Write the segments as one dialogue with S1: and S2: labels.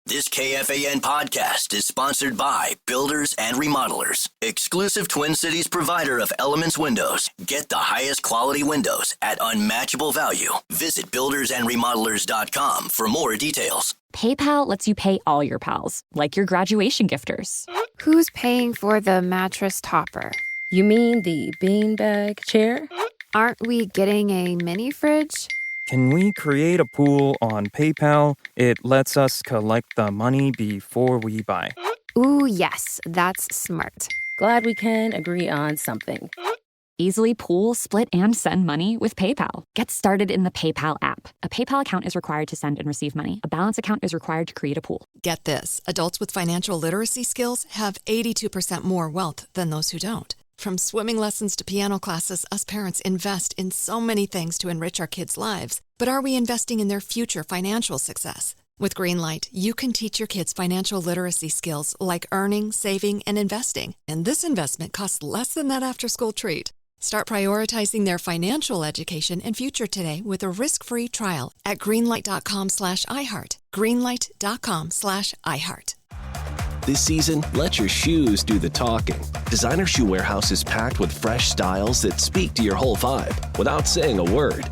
S1: This KFAN podcast is sponsored by Builders and Remodelers, exclusive Twin Cities provider of Elements Windows. Get the highest quality windows at unmatchable value. Visit buildersandremodelers.com for more details.
S2: PayPal lets you pay all your pals, like your graduation gifters.
S3: Who's paying for the mattress topper?
S4: You mean the beanbag chair?
S3: Aren't we getting a mini fridge?
S5: Can we create a pool on PayPal? It lets us collect the money before we buy.
S3: Ooh, yes, that's smart.
S4: Glad we can agree on something.
S2: Easily pool, split, and send money with PayPal. Get started in the PayPal app. A PayPal account is required to send and receive money. A balance account is required to create a pool.
S6: Get this. Adults with financial literacy skills have 82% more wealth than those who don't. From swimming lessons to piano classes, us parents invest in so many things to enrich our kids' lives. But are we investing in their future financial success? With Greenlight, you can teach your kids financial literacy skills like earning, saving, and investing. And this investment costs less than that after-school treat. Start prioritizing their financial education and future today with a risk-free trial at greenlight.com/iHeart. Greenlight.com/iHeart.
S7: This season, let your shoes do the talking. Designer Shoe Warehouse is packed with fresh styles that speak to your whole vibe without saying a word.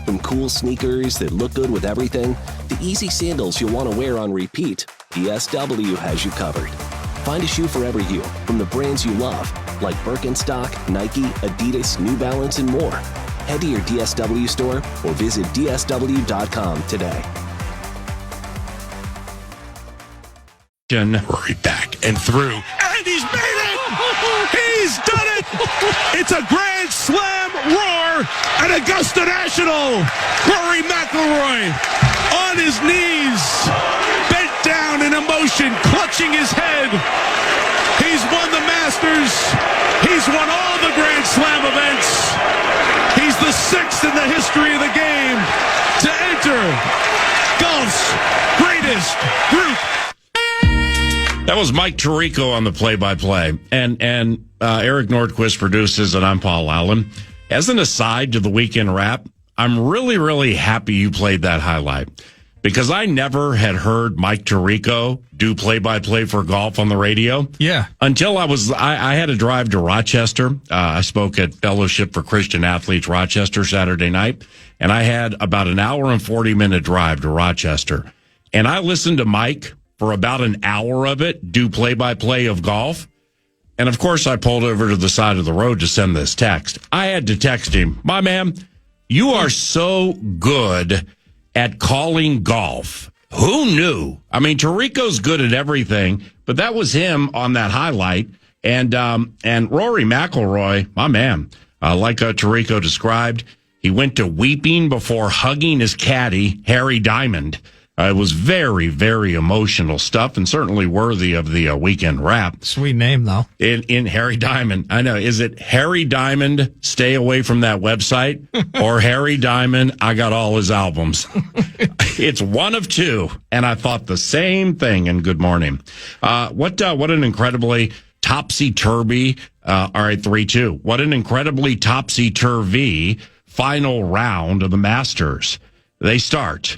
S7: From cool sneakers that look good with everything, to easy sandals you'll want to wear on repeat, DSW has you covered. Find a shoe for every you from the brands you love, like Birkenstock, Nike, Adidas, New Balance, and more. Head to your DSW store or visit dsw.com today.
S8: Right back and through, and he's made it! He's done it! It's a grand slam roar at Augusta National. Rory McIlroy on his knees, bent down in emotion, clutching his head. He's won the Masters. He's won all the Grand Slam events. He's the sixth in the history of the game to enter golf's greatest group.
S9: That was Mike Tirico on the play-by-play. And Eric Nordquist produces, and I'm Paul Allen. As an aside to the weekend wrap, I'm really, really happy you played that highlight because I never had heard Mike Tirico do play-by-play for golf on the radio.
S10: Yeah.
S9: Until I had to drive to Rochester. I spoke at Fellowship for Christian Athletes Rochester Saturday night, and I had about an hour and 40-minute drive to Rochester. And I listened to Mike for about an hour of it, do play-by-play of golf. And, of course, I pulled over to the side of the road to send this text. I had to text him, my man, you are so good at calling golf. Who knew? I mean, Tirico's good at everything, but that was him on that highlight. And Rory McIlroy, my man, like Tirico described, he went to weeping before hugging his caddy, Harry Diamond. It was very, very emotional stuff and certainly worthy of the weekend wrap.
S10: Sweet name, though.
S9: In Harry Diamond. I know. Is it Harry Diamond, stay away from that website? Or Harry Diamond, I got all his albums? It's one of two. And I thought the same thing in Good Morning. What an incredibly topsy-turvy, all right, 3-2. What an incredibly topsy-turvy final round of the Masters. They start.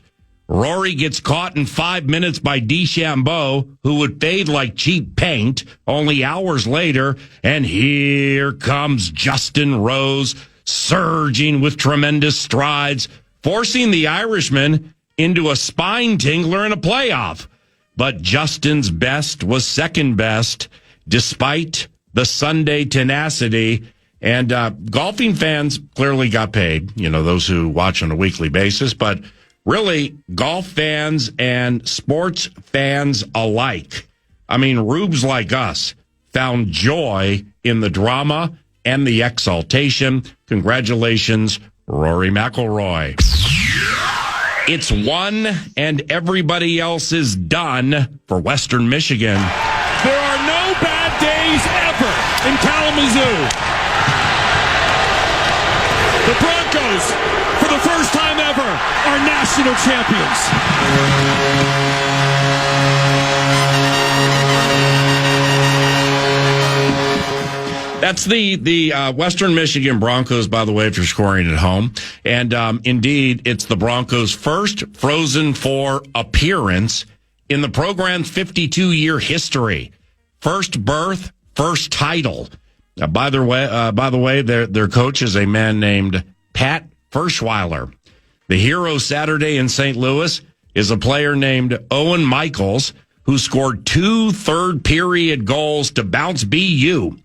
S9: Rory gets caught in 5 minutes by DeChambeau, who would fade like cheap paint only hours later. And here comes Justin Rose, surging with tremendous strides, forcing the Irishman into a spine tingler in a playoff. But Justin's best was second best, despite the Sunday tenacity. And golfing fans clearly got paid, those who watch on a weekly basis, but really, golf fans and sports fans alike. I mean, rubes like us found joy in the drama and the exaltation. Congratulations, Rory McIlroy. It's won and everybody else is done for Western Michigan.
S8: There are no bad days ever in Kalamazoo. The Broncos, for the first time ever, are national champions.
S9: That's the Western Michigan Broncos, by the way, if you're scoring at home. And indeed, it's the Broncos' first Frozen Four appearance in the program's 52-year history. First birth, first title. By the way, their coach is a man named Pat Ferschweiler. The hero Saturday in St. Louis is a player named Owen Michaels, who scored 2 third-period goals to bounce BU.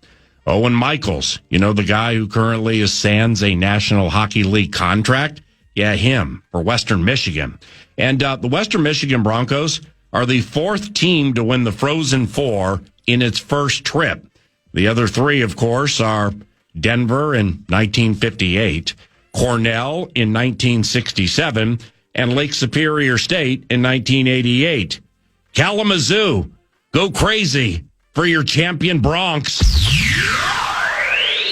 S9: Owen Michaels, you know, the guy who currently is sans a National Hockey League contract? Yeah, him, for Western Michigan. And the Western Michigan Broncos are the 4th team to win the Frozen Four in its first trip. The other 3, of course, are Denver in 1958, Cornell in 1967, and Lake Superior State in 1988. Kalamazoo, go crazy for your champion Bronx.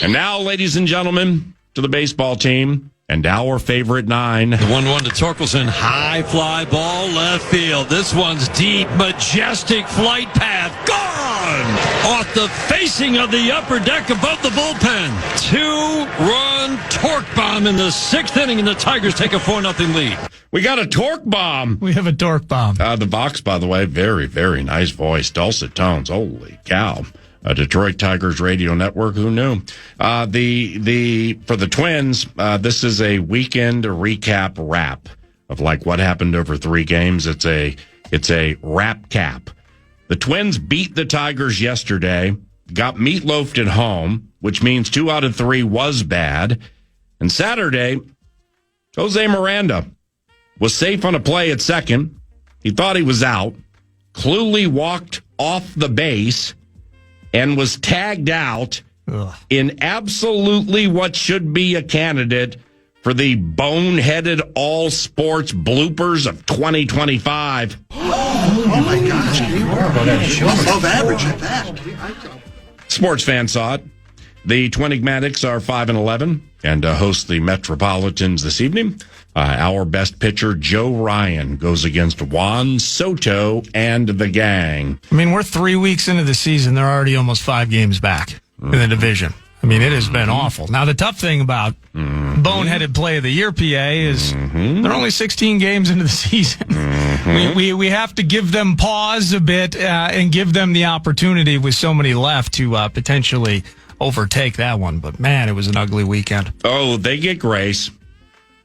S9: And now, ladies and gentlemen, to the baseball team and our favorite 9.
S10: The 1-1 to Torkelson. High fly ball left field. This one's deep, majestic flight path. Gone! Off the facing of the upper deck above the bullpen. 2-run torque bomb in the 6th inning, and the Tigers take a 4-0 lead.
S9: We got a torque bomb.
S11: We have a torque bomb.
S9: The Vikes, by the way, very, very nice voice. Dulcet tones. Holy cow. Detroit Tigers radio network. Who knew? For the Twins, this is a weekend recap wrap of like what happened over 3 games. It's a wrap cap. The Twins beat the Tigers yesterday, got meatloafed at home, which means 2 out of 3 was bad. And Saturday, Jose Miranda was safe on a play at second. He thought he was out. Cluely walked off the base and was tagged out in absolutely what should be a candidate for the boneheaded all sports bloopers of 2025.
S12: Oh my gosh. Above average at that.
S9: Sports fans saw it. The Twinigmatics are 5-11 and host the Metropolitans this evening. Our best pitcher, Joe Ryan, goes against Juan Soto and the gang.
S11: I mean, we're 3 weeks into the season. They're already almost 5 games back in the division. I mean, it has been awful. Now, the tough thing about boneheaded play of the year, PA, is they're only 16 games into the season. We have to give them pause a bit and give them the opportunity with so many left to potentially overtake that one. But, man, it was an ugly weekend.
S9: Oh, they get grace.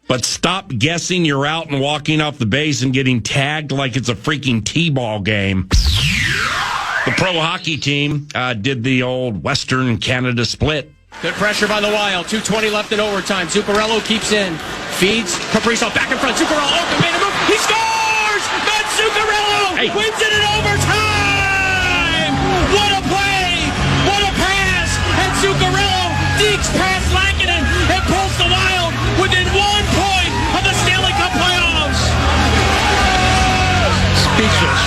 S9: But stop guessing you're out and walking off the base and getting tagged like it's a freaking T-ball game. The pro hockey team did the old Western Canada split.
S13: Good pressure by the Wild. 2:20 left in overtime. Zuccarello keeps in. Feeds. Kaprizov back in front. Zuccarello open. Made a move. He scores! Matt Zuccarello wins it in overtime! What a play! What a pass! And Zuccarello deeks past Lankinen and pulls the Wild within 1 point of the Stanley Cup playoffs.
S11: Speechless.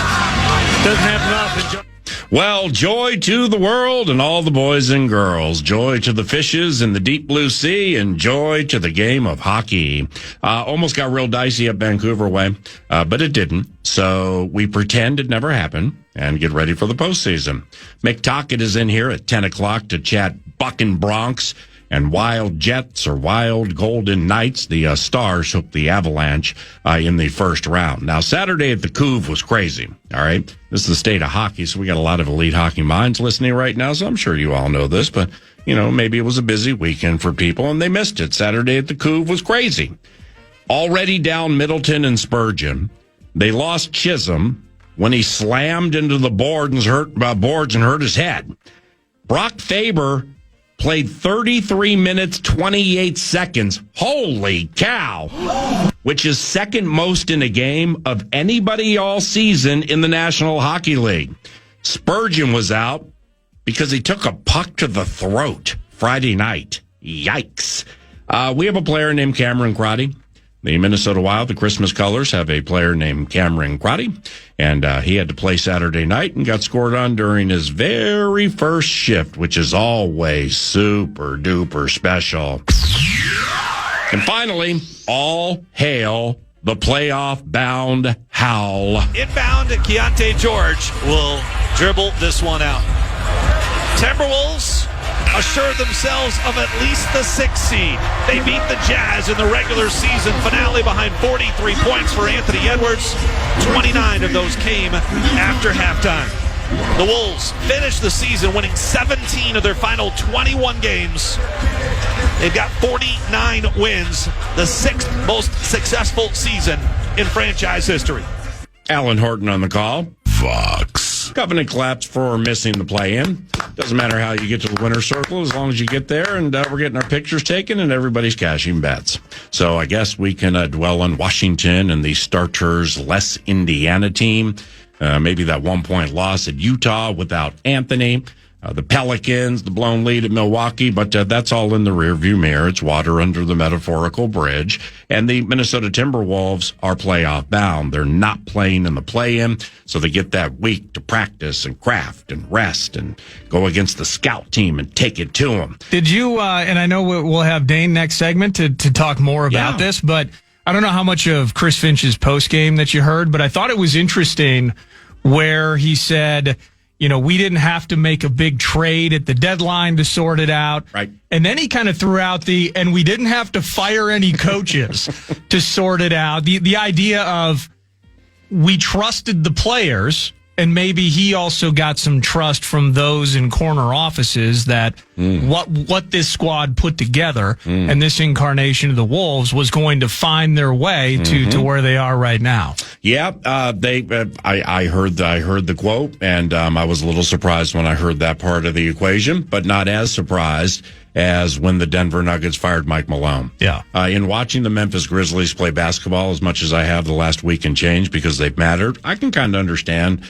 S11: Doesn't have enough.
S9: Well, joy to the world and all the boys and girls. Joy to the fishes in the deep blue sea, and joy to the game of hockey. Almost got real dicey up Vancouver way, but it didn't. So we pretend it never happened and get ready for the postseason. Mick Tocchet is in here at 10 o'clock to chat Buckin' Bronx and Wild Jets or Wild Golden Knights. The Stars took the Avalanche in the first round. Now, Saturday at the Couve was crazy, all right? This is the state of hockey, so we got a lot of elite hockey minds listening right now, so I'm sure you all know this, but, you know, maybe it was a busy weekend for people, and they missed it. Saturday at the Couve was crazy. Already down Middleton and Spurgeon. They lost Chisholm when he slammed into the boards and hurt his head. Brock Faber played 33 minutes, 28 seconds. Holy cow. Which is second most in a game of anybody all season in the National Hockey League. Spurgeon was out because he took a puck to the throat Friday night. Yikes. We have a player named Cameron Crotty. The Minnesota Wild, the Christmas Colors, have a player named Cameron Crotty, and he had to play Saturday night and got scored on during his very first shift, which is always super duper special. And finally, all hail the playoff-bound Howl.
S14: Inbound, Keontae George will dribble this one out. Timberwolves assure themselves of at least the 6th seed. They beat the Jazz in the regular season finale behind 43 points for Anthony Edwards. 29 of those came after halftime. The Wolves finished the season winning 17 of their final 21 games. They've got 49 wins, the 6th most successful season in franchise history.
S9: Alan Horton on the call. Fox. Covenant collapse for missing the play-in. Doesn't matter how you get to the winner's circle as long as you get there, and we're getting our pictures taken and everybody's cashing bets. So I guess we can dwell on Washington and the starters less Indiana team. Maybe that 1-point loss at Utah without Anthony. The Pelicans, the blown lead at Milwaukee, but that's all in the rearview mirror. It's water under the metaphorical bridge. And the Minnesota Timberwolves are playoff bound. They're not playing in the play-in, so they get that week to practice and craft and rest and go against the scout team and take it to them.
S11: Did you, and I know we'll have Dane next segment to talk more about this, but I don't know how much of Chris Finch's postgame that you heard, but I thought it was interesting where he said, we didn't have to make a big trade at the deadline to sort it out.
S9: Right.
S11: And then he kind of threw out and we didn't have to fire any coaches to sort it out. The idea of we trusted the players, and maybe he also got some trust from those in corner offices that what this squad put together and this incarnation of the Wolves was going to find their way to where they are right now.
S9: Yeah, I heard the quote, and I was a little surprised when I heard that part of the equation, but not as surprised as when the Denver Nuggets fired Mike Malone.
S11: Yeah.
S9: In watching the Memphis Grizzlies play basketball as much as I have the last week and change because they've mattered, I can kind of understand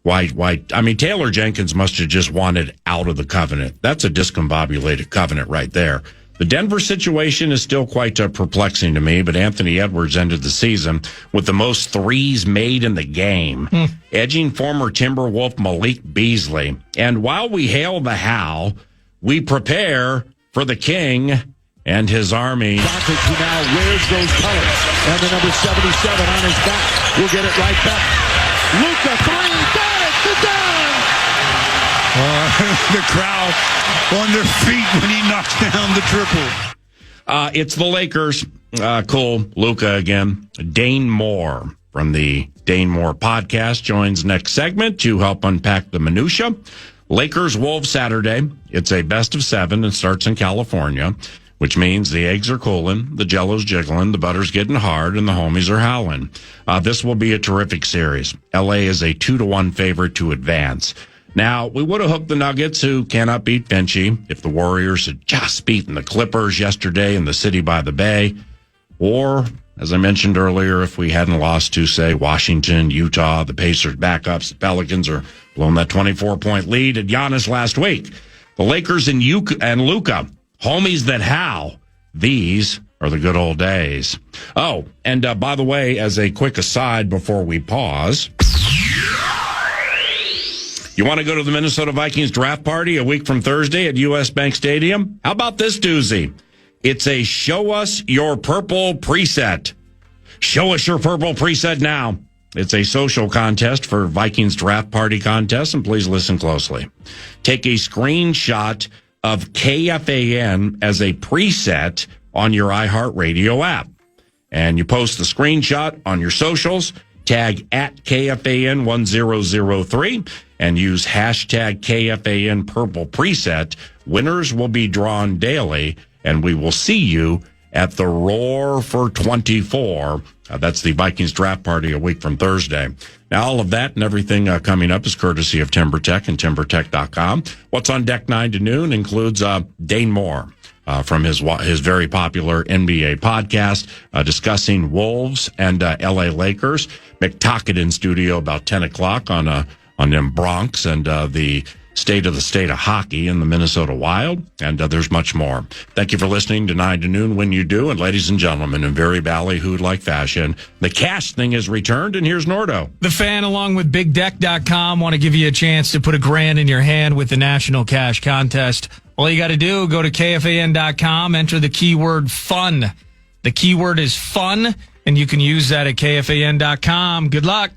S9: why. I mean, Taylor Jenkins must have just wanted out of the covenant. That's a discombobulated covenant right there. The Denver situation is still quite perplexing to me, but Anthony Edwards ended the season with the most threes made in the game, edging former Timberwolf Malik Beasley. And while we hail the how, we prepare for the king and his army.
S10: Doncic, who now wears those colors, and the number 77 on his back. We'll get it right back. Luka, 3, got it, the dime!
S8: The crowd on their feet when he knocks down the triple.
S9: It's the Lakers. Cool. Luka again. Dane Moore from the Dane Moore podcast joins next segment to help unpack the minutia. Lakers Wolves Saturday. It's a best of 7 and starts in California, which means the eggs are cooling, the jello's jiggling, the butter's getting hard, and the homies are howling. This will be a terrific series. LA is a 2-1 favorite to advance. Now, we would have hooked the Nuggets, who cannot beat Finchy, if the Warriors had just beaten the Clippers yesterday in the city by the bay. Or, as I mentioned earlier, if we hadn't lost to, say, Washington, Utah, the Pacers backups, the Pelicans, or blown that 24-point lead at Giannis last week. The Lakers and Luka, homies that howl. These are the good old days. Oh, and by the way, as a quick aside before we pause, you want to go to the Minnesota Vikings draft party a week from Thursday at U.S. Bank Stadium? How about this doozy? It's a Show Us Your Purple preset. Show us your purple preset now. It's a social contest for Vikings draft party contest, and please listen closely. Take a screenshot of KFAN as a preset on your iHeartRadio app. And you post the screenshot on your socials, tag at KFAN1003, and use hashtag KFAN Purple Preset. Winners will be drawn daily, and we will see you at the Roar for 24. That's the Vikings draft party a week from Thursday. Now, all of that and everything coming up is courtesy of TimberTech and TimberTech.com. What's on deck 9 to noon includes Dane Moore from his very popular NBA podcast discussing Wolves and LA Lakers. McTocket in studio about 10 o'clock on them Bronx and the state of hockey in the Minnesota Wild, and there's much more. Thank you for listening to 9 to noon when you do, and ladies and gentlemen, in very ballyhooed-like fashion, the cash thing is returned, and here's Nordo.
S11: The Fan, along with BigDeck.com, want to give you a chance to put $1,000 in your hand with the National Cash Contest. All you got to do, go to KFAN.com, enter the keyword FUN. The keyword is FUN, and you can use that at KFAN.com. Good luck.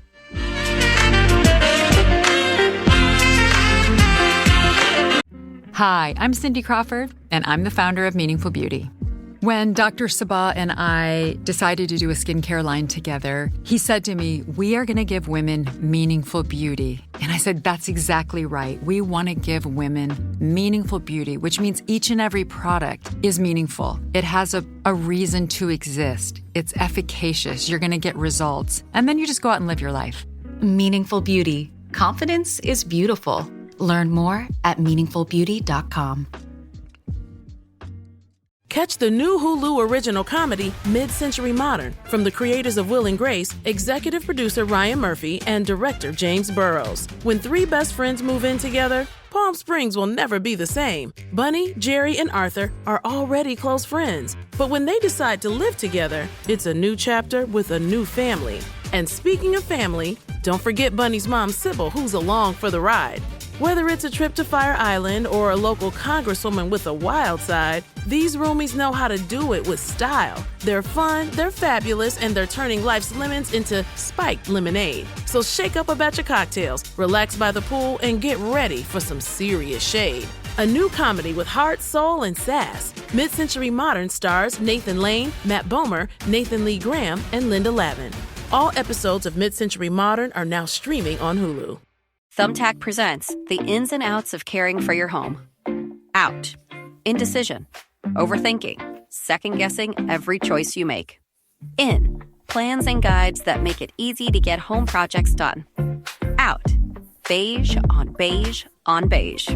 S15: Hi, I'm Cindy Crawford, and I'm the founder of Meaningful Beauty. When Dr. Sabah and I decided to do a skincare line together, he said to me, we are going to give women meaningful beauty. And I said, that's exactly right. We want to give women meaningful beauty, which means each and every product is meaningful. It has a reason to exist. It's efficacious. You're going to get results. And then you just go out and live your life.
S16: Meaningful Beauty. Confidence is beautiful. Learn more at meaningfulbeauty.com.
S17: Catch the new Hulu original comedy, Mid-Century Modern, from the creators of Will and Grace, executive producer Ryan Murphy, and director James Burrows. When three best friends move in together, Palm Springs will never be the same. Bunny, Jerry, and Arthur are already close friends. But when they decide to live together, it's a new chapter with a new family. And speaking of family, don't forget Bunny's mom, Sybil, who's along for the ride. Whether it's a trip to Fire Island or a local congresswoman with a wild side, these roomies know how to do it with style. They're fun, they're fabulous, and they're turning life's lemons into spiked lemonade. So shake up a batch of cocktails, relax by the pool, and get ready for some serious shade. A new comedy with heart, soul, and sass. Mid-Century Modern stars Nathan Lane, Matt Bomer, Nathan Lee Graham, and Linda Lavin. All episodes of Mid-Century Modern are now streaming on Hulu.
S18: Thumbtack presents the ins and outs of caring for your home. Out. Indecision. Overthinking. Second-guessing every choice you make. In. Plans and guides that make it easy to get home projects done. Out. Beige on beige on beige.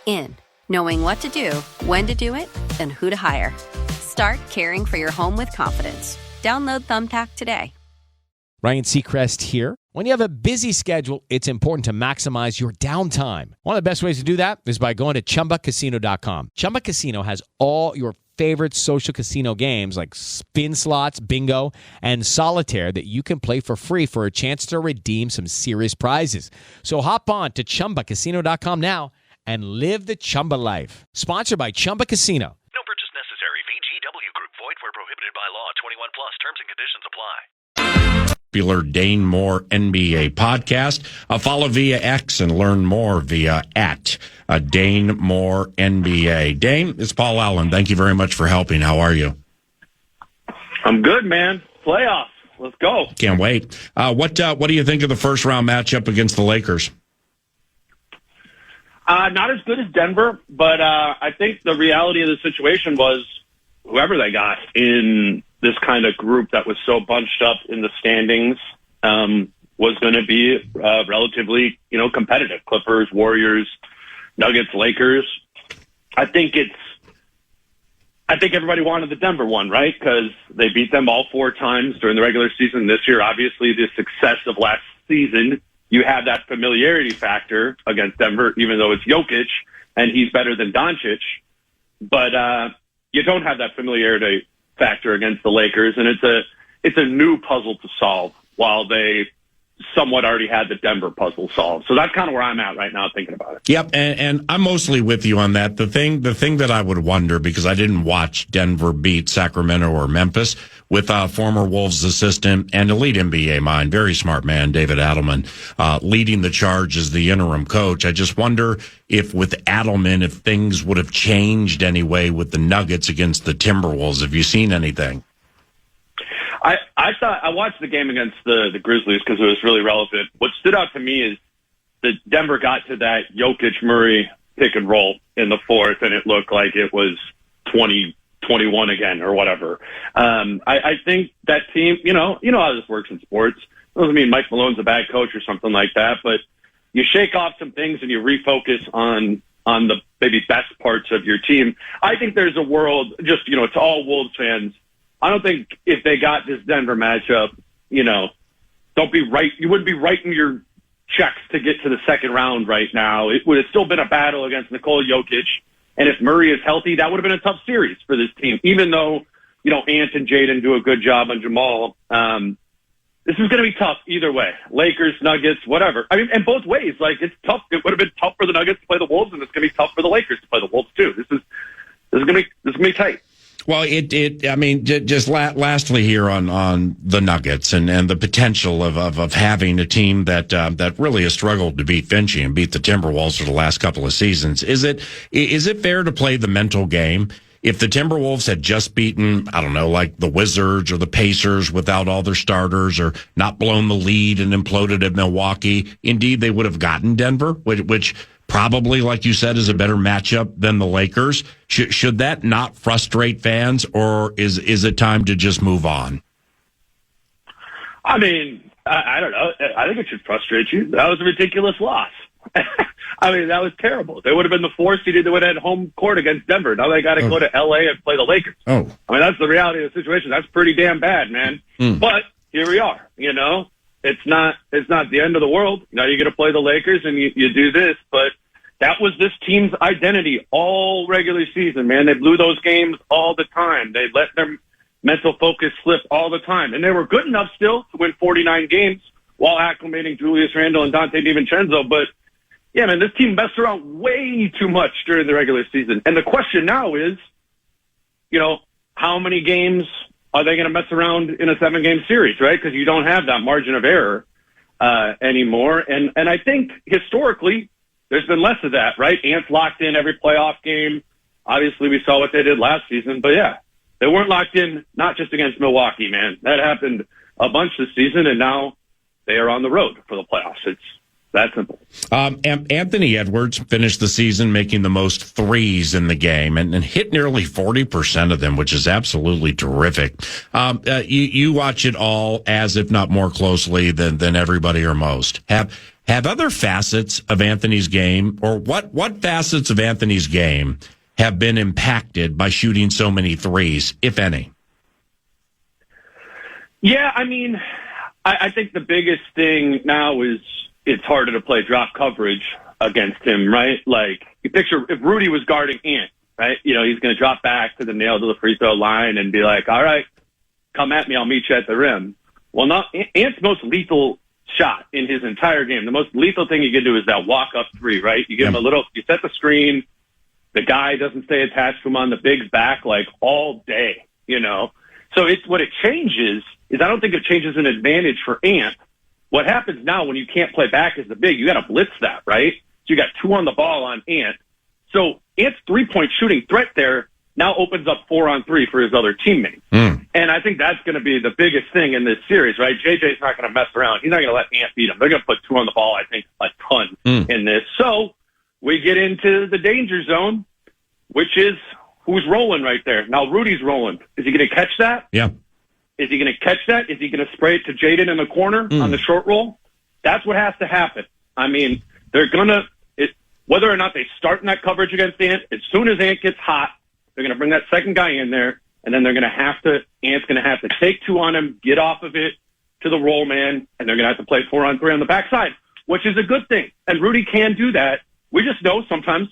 S18: In. Knowing what to do, when to do it, and who to hire. Start caring for your home with confidence. Download Thumbtack today.
S19: Ryan Seacrest here. When you have a busy schedule, it's important to maximize your downtime. One of the best ways to do that is by going to ChumbaCasino.com. Chumba Casino has all your favorite social casino games like spin slots, bingo, and solitaire that you can play for free for a chance to redeem some serious prizes. So hop on to ChumbaCasino.com now and live the Chumba life. Sponsored by Chumba Casino.
S20: No purchase necessary. VGW Group. Void where prohibited by law. 21 plus. Terms and conditions apply.
S9: Dane Moore NBA podcast. Follow via X and learn more via Dane Moore NBA. Dane, it's Paul Allen. Thank you very much for helping. How are you?
S21: I'm good, man. Playoffs. Let's go.
S9: Can't wait. What do you think of the first round matchup against the Lakers?
S21: Not as good as Denver, but I think the reality of the situation was whoever they got in this kind of group that was so bunched up in the standings was going to be relatively, competitive. Clippers, Warriors, Nuggets, Lakers. I think everybody wanted the Denver one, right? Because they beat them all 4 times during the regular season. This year, obviously, the success of last season, you have that familiarity factor against Denver, even though it's Jokic and he's better than Doncic. But you don't have that familiarity factor against the Lakers, and it's a new puzzle to solve while they somewhat already had the Denver puzzle solved. So that's kind of where I'm at right now thinking about it.
S9: Yep, and I'm mostly with you on that. The thing that I would wonder, because I didn't watch Denver beat Sacramento or Memphis, with former Wolves assistant and elite NBA mind, very smart man, David Adelman, leading the charge as the interim coach. I just wonder if with Adelman, if things would have changed anyway with the Nuggets against the Timberwolves. Have you seen anything?
S21: I watched the game against the Grizzlies because it was really relevant. What stood out to me is that Denver got to that Jokic-Murray pick and roll in the fourth, and it looked like it was 20-21 again or whatever. I think that team, you know how this works in sports. It doesn't mean Mike Malone's a bad coach or something like that, but you shake off some things and you refocus on the maybe best parts of your team. I think there's a world, just, to all Wolves fans, I don't think if they got this Denver matchup, don't be right. You wouldn't be writing your checks to get to the second round right now. It would have still been a battle against Nikola Jokic. And if Murray is healthy, that would have been a tough series for this team, even though, Ant and Jaden do a good job on Jamal. This is going to be tough either way. Lakers, Nuggets, whatever. I mean, and both ways, it's tough. It would have been tough for the Nuggets to play the Wolves, and it's going to be tough for the Lakers to play the Wolves too. This is going to be tight.
S9: Well, just lastly here on the Nuggets and the potential of having a team that really has struggled to beat Finchie and beat the Timberwolves for the last couple of seasons. Is it fair to play the mental game? If the Timberwolves had just beaten, I don't know, like the Wizards or the Pacers without all their starters, or not blown the lead and imploded at Milwaukee, indeed they would have gotten Denver, which probably, like you said, is a better matchup than the Lakers. Should that not frustrate fans, or is it time to just move on?
S21: I mean, I don't know. I think it should frustrate you. That was a ridiculous loss. I mean, that was terrible. They would have been the 4th seed. They would have had home court against Denver. Now they got to go to L.A. and play the Lakers.
S9: Oh,
S21: I mean, that's the reality of the situation. That's pretty damn bad, man. But here we are. You know, it's not the end of the world. Now you're going to play the Lakers and you do this, but that was this team's identity all regular season, man. They blew those games all the time. They let their mental focus slip all the time, and they were good enough still to win 49 games while acclimating Julius Randle and Dante DiVincenzo, but yeah, man, this team messed around way too much during the regular season. And the question now is, you know, how many games are they going to mess around in a 7-game series, right? Because you don't have that margin of error anymore. And I think historically there's been less of that, right? Ants locked in every playoff game. Obviously, we saw what they did last season. But, yeah, they weren't locked in not just against Milwaukee, man. That happened a bunch this season, and now they are on the road for the playoffs. It's that simple.
S9: Anthony Edwards finished the season making the most threes in the game and hit nearly 40% of them, which is absolutely terrific. You watch it all as, if not more closely than everybody or most. Have other facets of Anthony's game, or what facets of Anthony's game have been impacted by shooting so many threes, if any?
S21: Yeah, I mean, I think the biggest thing now is it's harder to play drop coverage against him, right? Like, you picture if Rudy was guarding Ant, right? You know, he's going to drop back to the nail to the free throw line and be like, all right, come at me, I'll meet you at the rim. Well, Ant's most lethal shot in his entire game, the most lethal thing you can do is that walk-up three, right? You give him you set the screen, the guy doesn't stay attached to him on the big's back, like, all day, you know? So what it changes is I don't think it changes an advantage for Ant. What happens now when you can't play back as the big, you got to blitz that, right? So you got 2 on the ball on Ant. So Ant's 3-point shooting threat there now opens up 4-on-3 for his other teammates. And I think that's going to be the biggest thing in this series, right? JJ's not going to mess around. He's not going to let Ant beat him. They're going to put 2 on the ball, I think, a ton in this. So we get into the danger zone, which is who's rolling right there. Now, Rudy's rolling. Is he going to catch that?
S9: Yeah.
S21: Is he going to catch that? Is he going to spray it to Jaden in the corner on the short roll? That's what has to happen. I mean, they're going to, whether or not they start in that coverage against Ant, as soon as Ant gets hot, they're going to bring that second guy in there, and then Ant's going to have to take 2 on him, get off of it to the roll man, and they're going to have to play 4-on-3 on the backside, which is a good thing. And Rudy can do that. We just know sometimes,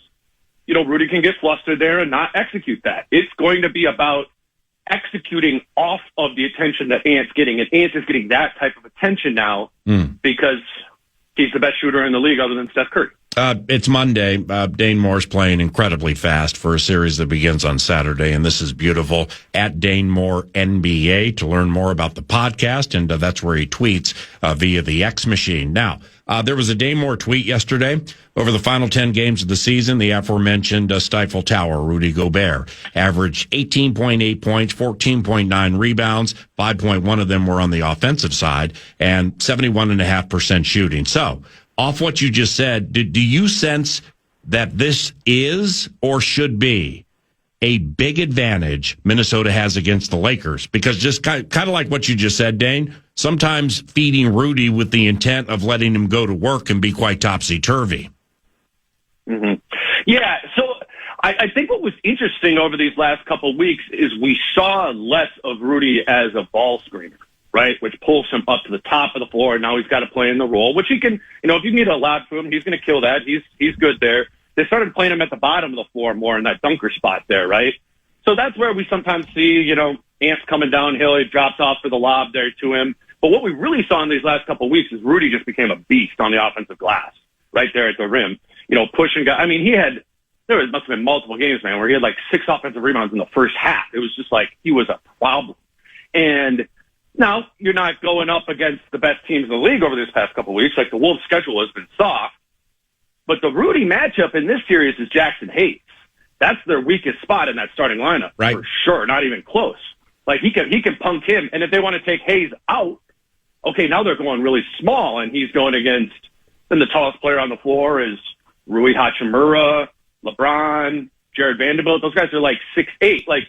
S21: you know, Rudy can get flustered there and not execute that. It's going to be about executing off of the attention that Ant's getting, and Ant is getting that type of attention now because he's the best shooter in the league other than Steph Curry.
S9: It's Monday. Dane Moore's playing incredibly fast for a series that begins on Saturday, and this is beautiful. At Dane Moore NBA to learn more about the podcast, and that's where he tweets via the X machine. Now, there was a Dane Moore tweet yesterday. Over the final 10 games of the season, the aforementioned Stifle Tower, Rudy Gobert, averaged 18.8 points, 14.9 rebounds, 5.1 of them were on the offensive side, and 71.5% shooting. So, off what you just said, do you sense that this is or should be a big advantage Minnesota has against the Lakers? Because just kind of like what you just said, Dane, sometimes feeding Rudy with the intent of letting him go to work can be quite topsy-turvy.
S21: Yeah, so I think what was interesting over these last couple of weeks is we saw less of Rudy as a ball screener, right, which pulls him up to the top of the floor. Now he's got to play in the role, which he can, you know, if you can get it allowed to him, he's going to kill that. He's good there. They started playing him at the bottom of the floor more in that dunker spot there, right? So that's where we sometimes see, you know, Ant's coming downhill. He drops off for the lob there to him. But what we really saw in these last couple of weeks is Rudy just became a beast on the offensive glass right there at the rim, you know, pushing guys. I mean, he had must have been multiple games, man, where he had like 6 offensive rebounds in the first half. It was just like he was a problem. And now you're not going up against the best teams in the league over this past couple of weeks. Like the Wolves' schedule has been soft. But the Rudy matchup in this series is Jackson Hayes. That's their weakest spot in that starting lineup,
S9: right?
S21: For sure, not even close. Like he can punk him, and if they want to take Hayes out, okay, now they're going really small, and he's going against. Then the tallest player on the floor is Rui Hachimura, LeBron, Jared Vanderbilt. Those guys are like 6'8". Like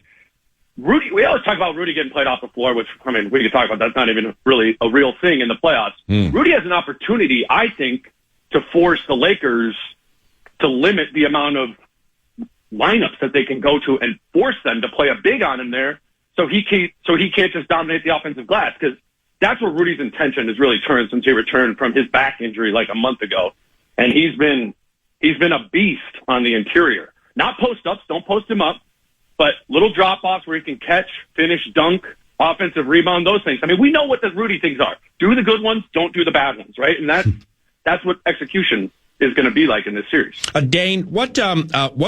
S21: Rudy, we always talk about Rudy getting played off the floor, which I mean we can talk about. That's not even really a real thing in the playoffs. Rudy has an opportunity, I think, to force the Lakers to limit the amount of lineups that they can go to and force them to play a big on him there, so he can't just dominate the offensive glass, because that's where Rudy's intention has really turned since he returned from his back injury like a month ago, and he's been a beast on the interior. Not post ups, don't post him up, but little drop offs where he can catch, finish, dunk, offensive rebound, those things. I mean, we know what the Rudy things are. Do the good ones, don't do the bad ones, right? And that's what execution is going to be like in this series.
S9: Dane, what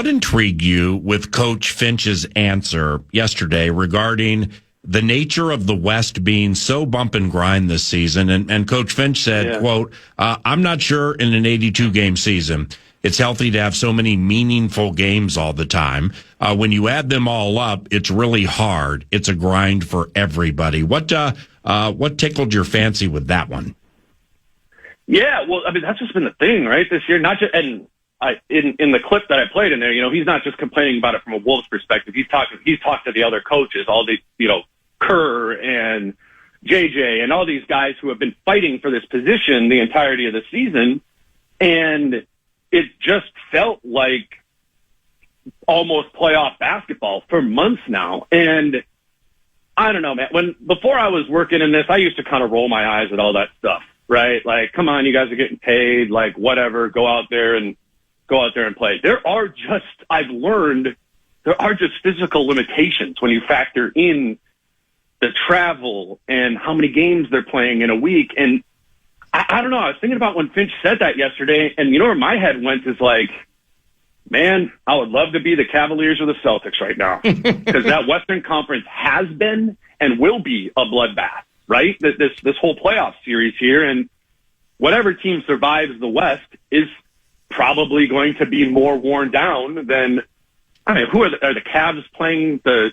S9: intrigued you with Coach Finch's answer yesterday regarding the nature of the West being so bump and grind this season? And Coach Finch said, quote, I'm not sure in an 82-game season it's healthy to have so many meaningful games all the time. When you add them all up, it's really hard. It's a grind for everybody. What tickled your fancy with that one?
S21: Yeah, well, I mean, that's just been the thing, right, this year. Not just, and in the clip that I played in there, he's not just complaining about it from a Wolves perspective. He's talked to the other coaches, all the, Kerr and JJ and all these guys who have been fighting for this position the entirety of the season. And it just felt like almost playoff basketball for months now. And I don't know, man, before I was working in this, I used to kind of roll my eyes at all that stuff. Right? Like, come on, you guys are getting paid, like, whatever, go out there and play. I've learned there are just physical limitations when you factor in the travel and how many games they're playing in a week. And I don't know, I was thinking about when Finch said that yesterday, and where my head went is like, man, I would love to be the Cavaliers or the Celtics right now. Because that Western Conference has been and will be a bloodbath. Right? This whole playoff series here, and whatever team survives the West is probably going to be more worn down than, I mean, who are the Cavs playing the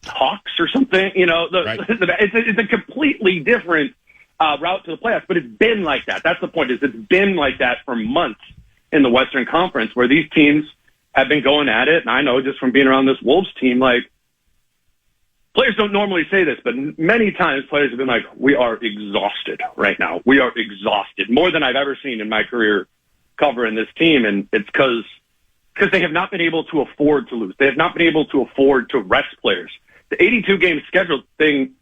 S21: Hawks or something? Right. It's a completely different route to the playoffs, but it's been like that. That's the point, is it's been like that for months in the Western Conference, where these teams have been going at it. And I know just from being around this Wolves team, like, players don't normally say this, but many times players have been like, we are exhausted right now. We are exhausted, more than I've ever seen in my career covering this team. And it's because they have not been able to afford to lose. They have not been able to afford to rest players. The 82-game schedule thing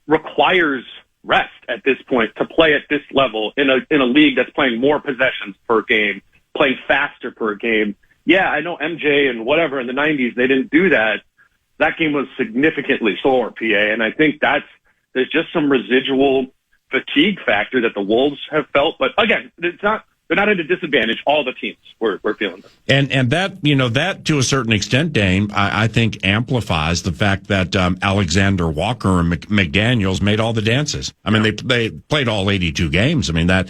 S21: requires rest at this point to play at this level in a league that's playing more possessions per game, playing faster per game. Yeah, I know MJ and whatever in the 90s, they didn't do that. That game was significantly sore, PA, and I think there's just some residual fatigue factor that the Wolves have felt. But again, they're not at a disadvantage. All the teams were feeling it. And that, that to a certain extent, Dane, I think amplifies the fact that Alexander Walker and McDaniels made all the dances. I mean, they played all 82 games. I mean, that,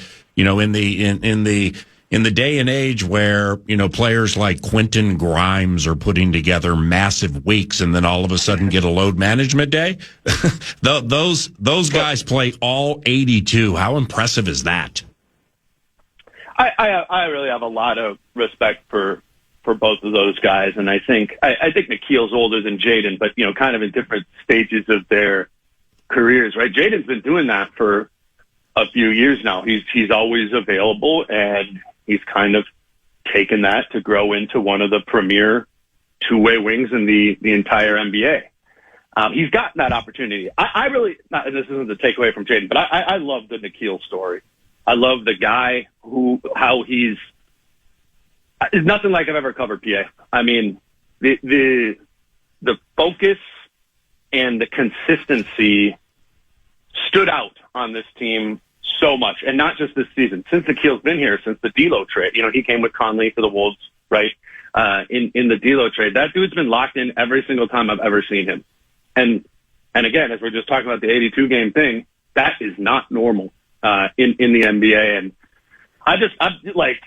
S21: in the day and age where, players like Quentin Grimes are putting together massive weeks and then all of a sudden get a load management day, those guys play all 82. How impressive is that? I really have a lot of respect for both of those guys. And I think Nikhil's older than Jaden, but, kind of in different stages of their careers, right? Jaden's been doing that for a few years now. He's always available, and he's kind of taken that to grow into one of the premier two-way wings in the entire NBA. He's gotten that opportunity. I really, and this isn't the takeaway from Jaden, but I love the Nikhil story. I love the guy how he's nothing like I've ever covered, PA. I mean, the focus and the consistency stood out on this team so much, and not just this season. Since Nikhil's been here, since the D'Lo trade, he came with Conley for the Wolves, right? in the D'Lo trade. That dude's been locked in every single time I've ever seen him. And again, as we're just talking about the 82 game thing, that is not normal in the NBA. And I'm like,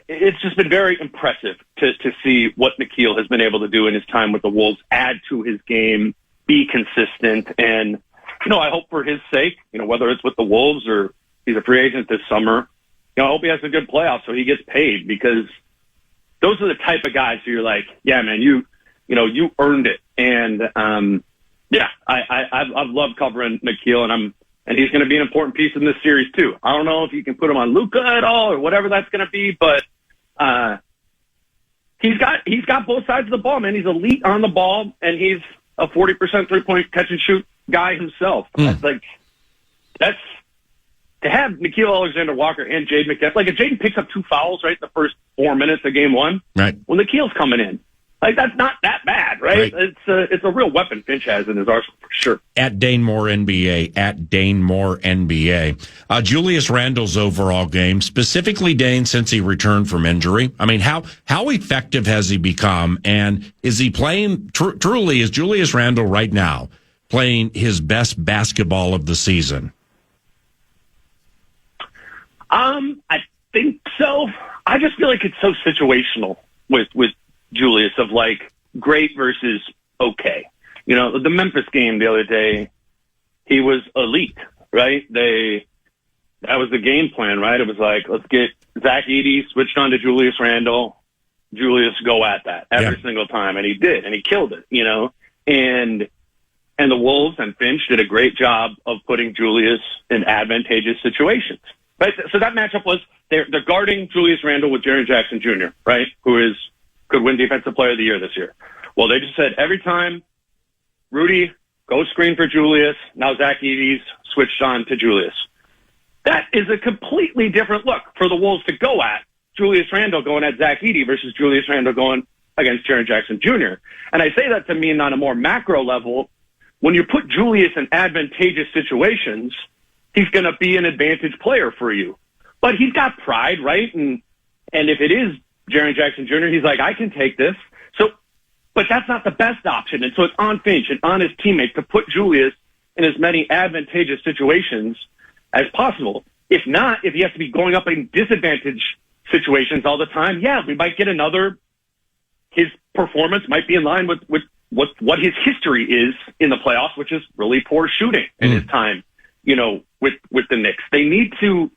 S21: it's just been very impressive to see what Nickeil has been able to do in his time with the Wolves, add to his game, be consistent. And, I hope for his sake, whether it's with the Wolves or he's a free agent this summer, I hope he has a good playoff so he gets paid, because those are the type of guys who you're like, yeah, man, you earned it. And, I've loved covering Nickeil, and he's going to be an important piece in this series too. I don't know if you can put him on Luka at all or whatever that's going to be, but he's got both sides of the ball, man. He's elite on the ball, and he's a 40% 3-point catch and shoot guy himself. That's to have Nickeil Alexander-Walker and Jaden McDaniels. Like, if Jaden picks up 2 fouls right in the first 4 minutes of game 1,
S9: right?
S21: Well, Nickeil's coming in. Like, that's not that bad, right? It's a real weapon Finch has in his arsenal for sure.
S9: At Dane Moore NBA, at Dane Moore NBA. Julius Randle's overall game, specifically Dane, since he returned from injury. I mean, how effective has he become? And is he playing truly? Is Julius Randle right now playing his best basketball of the season?
S21: I think so. I just feel like it's so situational with Julius, of like great versus okay. The Memphis game the other day, he was elite, right? That was the game plan, right? It was like, let's get Zach Edey switched on to Julius Randle. Julius go at that every single time, and he did, and he killed it, And the Wolves and Finch did a great job of putting Julius in advantageous situations, right? So that matchup was they're guarding Julius Randle with Jaren Jackson Jr., right? Who could win Defensive Player of the Year this year. Well, they just said every time Rudy go screen for Julius, now Zach Edey's switched on to Julius. That is a completely different look for the Wolves to go at. Julius Randle going at Zach Edey versus Julius Randle going against Jaren Jackson Jr. And I say that to mean on a more macro level, when you put Julius in advantageous situations, he's going to be an advantage player for you. But he's got pride, right? And if it is Jaren Jackson Jr., he's like, I can take this. But that's not the best option. And so it's on Finch and on his teammates to put Julius in as many advantageous situations as possible. If not, if he has to be going up in disadvantage situations all the time, we might get his performance might be in line with what his history is in the playoffs, which is really poor shooting in his time, with the Knicks. They need to,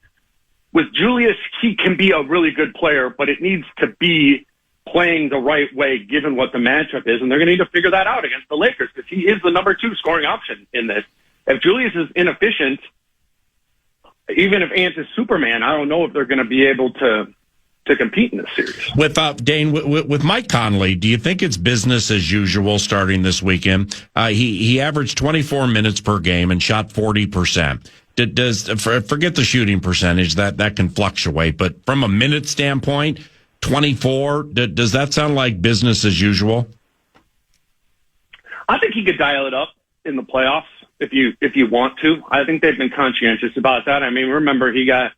S21: with Julius, he can be a really good player, but it needs to be playing the right way given what the matchup is, and they're going to need to figure that out against the Lakers because he is the number 2 scoring option in this. If Julius is inefficient, even if Ant is Superman, I don't know if they're going to be able to compete in this series.
S9: With Dane, with Mike Conley, do you think it's business as usual starting this weekend? He averaged 24 minutes per game and shot 40%. Forget the shooting percentage, that can fluctuate, but from a minute standpoint, 24, does that sound like business as usual?
S21: I think he could dial it up in the playoffs if you want to. I think they've been conscientious about that. I mean, remember he got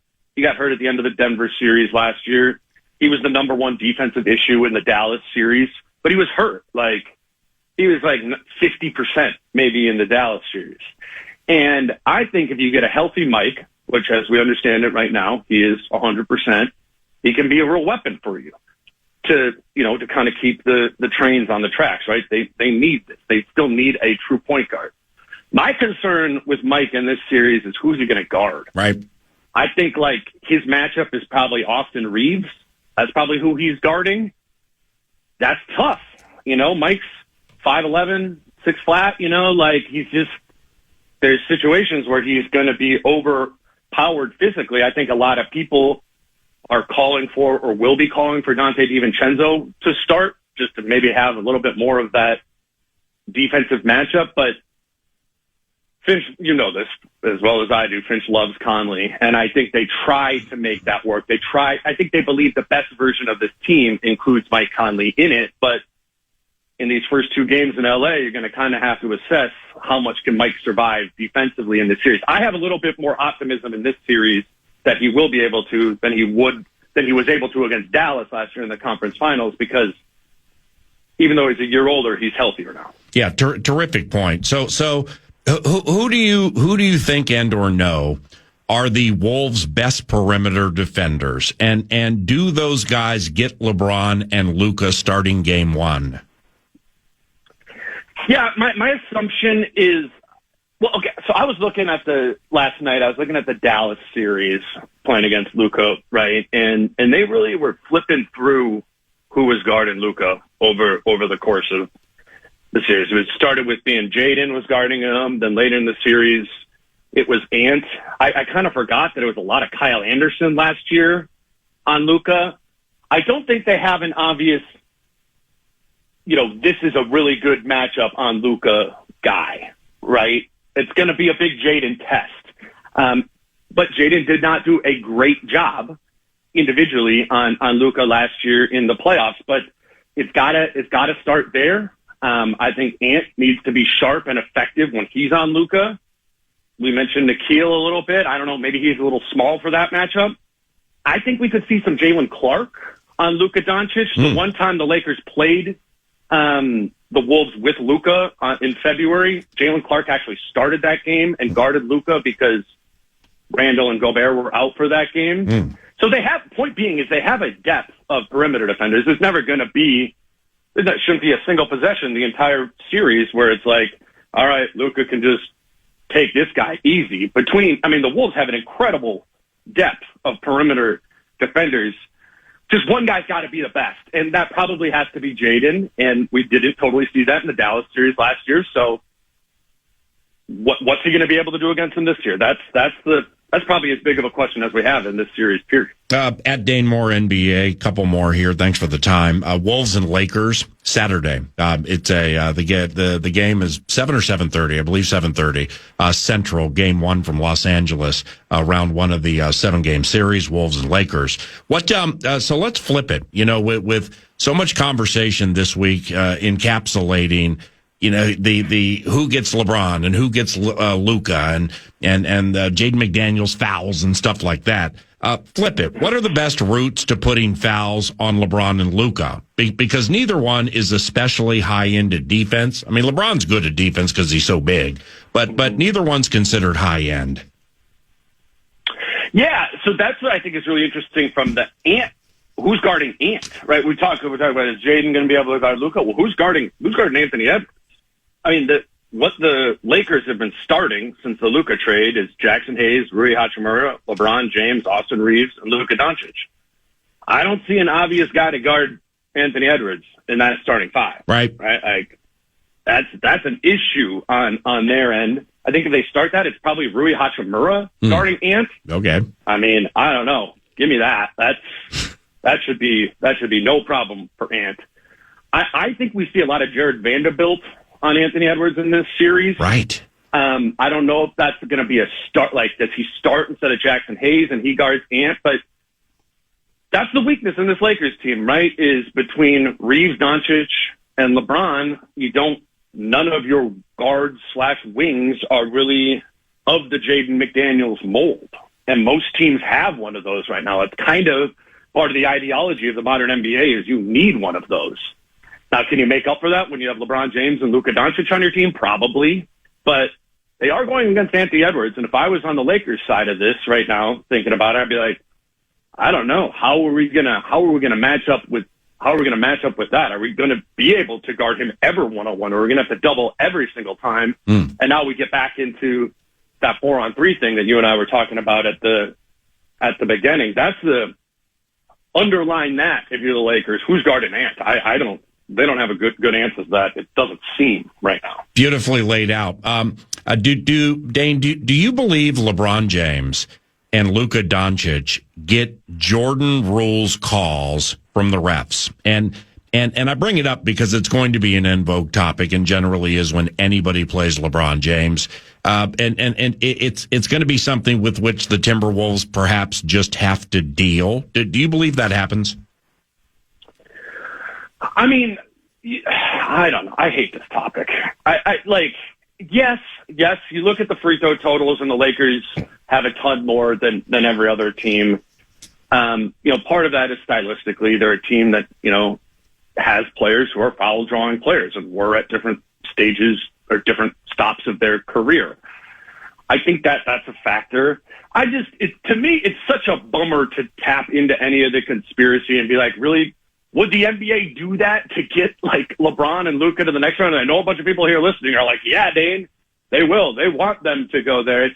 S21: hurt at the end of the Denver series last year. He was the number 1 defensive issue in the Dallas series, but he was hurt. He was 50% maybe in the Dallas series. And I think if you get a healthy Mike, which as we understand it right now, he is 100%, he can be a real weapon for you to kind of keep the trains on the tracks, right? They need this. They still need a true point guard. My concern with Mike in this series is who's he going to guard?
S9: Right.
S21: I think his matchup is probably Austin Reeves. That's probably who he's guarding. That's tough. Mike's 5'11", 6 flat, he's just, there's situations where he's going to be overpowered physically. I think a lot of people are calling for or will be calling for Dante DiVincenzo to start just to maybe have a little bit more of that defensive matchup. But Finch, this as well as I do, Finch loves Conley, and I think they try to make that work. I think they believe the best version of this team includes Mike Conley in it, but in these first 2 games in LA, you're going to kind of have to assess how much can Mike survive defensively in this series. I have a little bit more optimism in this series that he will be able to than he was able to against Dallas last year in the conference finals, because even though he's a year older, he's healthier now.
S9: Yeah, terrific point. So who do you think and or know are the Wolves' best perimeter defenders, and do those guys get LeBron and Luka starting game one?
S21: Yeah, my assumption is, well, okay. So I was looking at last night. I was looking at the Dallas series playing against Luka, right? And they really were flipping through who was guarding Luka over the course of the series. It started with being Jaden was guarding him. Then later in the series, it was Ant. I kind of forgot that it was a lot of Kyle Anderson last year on Luka. I don't think they have an obvious, this is a really good matchup on Luka guy, right? It's going to be a big Jaden test. But Jaden did not do a great job individually on Luka last year in the playoffs, but it's gotta start there. I think Ant needs to be sharp and effective when he's on Luka. We mentioned Nikhil a little bit. I don't know, maybe he's a little small for that matchup. I think we could see some Jalen Clark on Luka Doncic. The one time the Lakers played the Wolves with Luka in February, Jalen Clark actually started that game and guarded Luka because Randall and Gobert were out for that game. So they have a depth of perimeter defenders. There shouldn't be a single possession the entire series where it's like, all right, Luka can just take this guy easy. The Wolves have an incredible depth of perimeter defenders. Just one guy's got to be the best, and that probably has to be Jaden, and we didn't totally see that in the Dallas series last year. So what's he going to be able to do against him this year? That's probably as big of a question as we have in this series, period.
S9: At Dane Moore NBA, couple more here. Thanks for the time. Wolves and Lakers Saturday. It's the game is 7 or 7:30, I believe 7:30 Central. Game one from Los Angeles, round one of the 7-game series. Wolves and Lakers. So let's flip it. With so much conversation this week encapsulating the who gets LeBron and who gets Luka and Jaden McDaniels fouls and stuff like that. Flip it. What are the best routes to putting fouls on LeBron and Luka? Because neither one is especially high end at defense. I mean, LeBron's good at defense because he's so big, but neither one's considered high end.
S21: Yeah, so that's what I think is really interesting from the Ant. Who's guarding Ant? Right? We're talking about, is Jaden going to be able to guard Luka? Well, who's guarding Anthony Edwards? I mean, what the Lakers have been starting since the Luka trade is Jackson Hayes, Rui Hachimura, LeBron James, Austin Reeves, and Luka Doncic. I don't see an obvious guy to guard Anthony Edwards in that starting five.
S9: Right.
S21: Like that's an issue on their end. I think if they start that, it's probably Rui Hachimura guarding Ant.
S9: Okay.
S21: I mean, I don't know. Give me that. That should be no problem for Ant. I think we see a lot of Jared Vanderbilt on Anthony Edwards in this series.
S9: Right.
S21: I don't know if that's going to be a start. Like, does he start instead of Jackson Hayes and he guards Ant? But that's the weakness in this Lakers team, right? Is between Reeves, Doncic, and LeBron, none of your guards/wings are really of the Jaden McDaniels mold. And most teams have one of those right now. It's kind of part of the ideology of the modern NBA is you need one of those. Now, can you make up for that when you have LeBron James and Luka Doncic on your team? Probably. But they are going against Anthony Edwards. And if I was on the Lakers side of this right now, thinking about it, I'd be like, I don't know. How are we gonna match up with that? Are we going to be able to guard him ever one-on-one? Or are we going to have to double every single time? And now we get back into that 4-on-3 thing that you and I were talking about at the beginning. That's the underline that if you're the Lakers. Who's guarding Ant? They don't have a good answer to that. It doesn't seem right now.
S9: Beautifully laid out. Dane, do you believe LeBron James and Luka Doncic get Jordan rules calls from the refs? And I bring it up because it's going to be an in vogue topic, and generally is when anybody plays LeBron James. And it's going to be something with which the Timberwolves perhaps just have to deal. Do you believe that happens?
S21: I mean, I don't know. I hate this topic. Yes. You look at the free throw totals, and the Lakers have a ton more than every other team. Part of that is stylistically. They're a team that, has players who are foul drawing players and were at different stages or different stops of their career. I think that's a factor. To me, it's such a bummer to tap into any of the conspiracy and be like, really, would the NBA do that to get like LeBron and Luka to the next round? And I know a bunch of people here listening are like, yeah, Dane, they will. They want them to go there.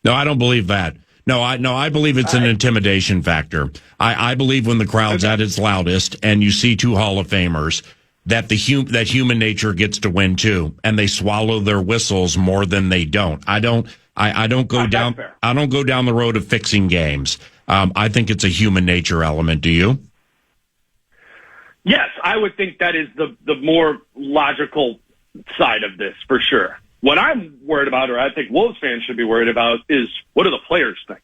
S9: No, I don't believe that. No, I believe it's an intimidation factor. I believe when the crowd's at its loudest and you see two Hall of Famers, that that human nature gets to win too, and they swallow their whistles more than they don't. I don't go down the road of fixing games. I think it's a human nature element. Do you?
S21: Yes, I would think that is the more logical side of this for sure. What I'm worried about, or I think Wolves fans should be worried about, is what do the players think?